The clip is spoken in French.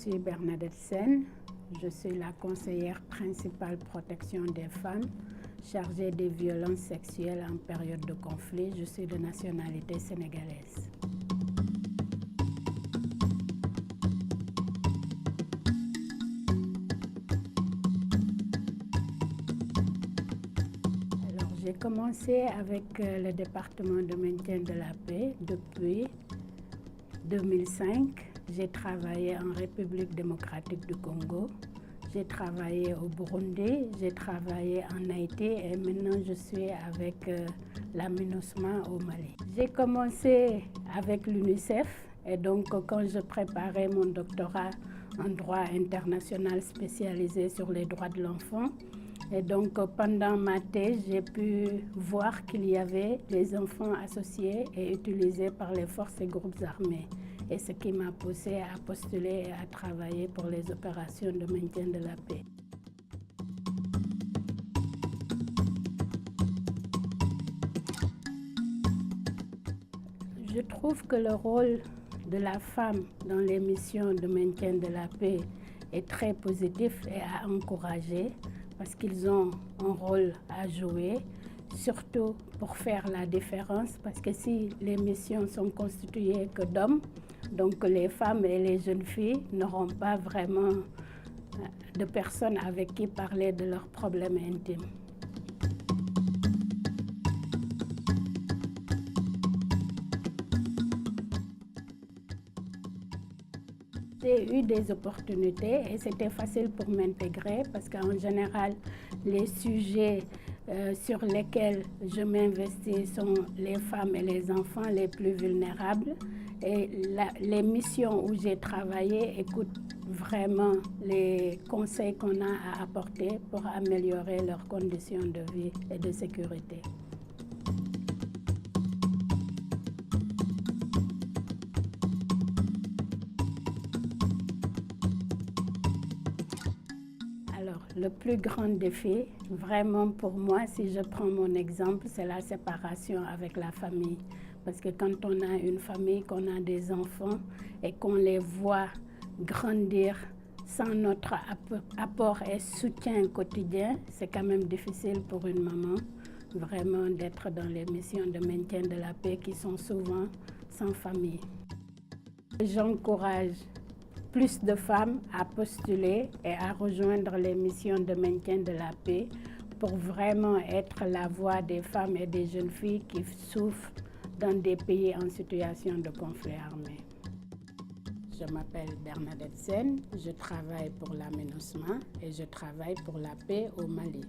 suis Bernadette Sène, je suis la conseillère principale protection des femmes, chargée des violences sexuelles en période de conflit. Je suis de nationalité sénégalaise. J'ai commencé avec le département de maintien de la paix depuis 2005. J'ai travaillé en République démocratique du Congo, j'ai travaillé au Burundi, j'ai travaillé en Haïti et maintenant je suis avec la MINUSMA au Mali. J'ai commencé avec l'UNICEF et donc quand je préparais mon doctorat en droit international spécialisé sur les droits de l'enfant, et donc pendant ma thèse, j'ai pu voir qu'il y avait des enfants associés et utilisés par les forces et groupes armés. Et ce qui m'a poussé à postuler et à travailler pour les opérations de maintien de la paix. Je trouve que le rôle de la femme dans les missions de maintien de la paix est très positif et à encourager parce qu'ils ont un rôle à jouer, surtout pour faire la différence, parce que si les missions sont constituées que d'hommes, donc les femmes et les jeunes filles n'auront pas vraiment de personnes avec qui parler de leurs problèmes intimes. J'ai eu des opportunités et c'était facile pour m'intégrer parce qu'en général, les sujets sur lesquels je m'investis sont les femmes et les enfants les plus vulnérables. Et les missions où j'ai travaillé écoutent vraiment les conseils qu'on a à apporter pour améliorer leurs conditions de vie et de sécurité. Alors, le plus grand défi, vraiment pour moi, si je prends mon exemple, c'est la séparation avec la famille. Parce que quand on a une famille, qu'on a des enfants et qu'on les voit grandir sans notre apport et soutien quotidien, c'est quand même difficile pour une maman vraiment d'être dans les missions de maintien de la paix qui sont souvent sans famille. J'encourage plus de femmes à postuler et à rejoindre les missions de maintien de la paix pour vraiment être la voix des femmes et des jeunes filles qui souffrent dans des pays en situation de conflit armé. Je m'appelle Bernadette Sène, je travaille pour la MINUSMA et je travaille pour la paix au Mali.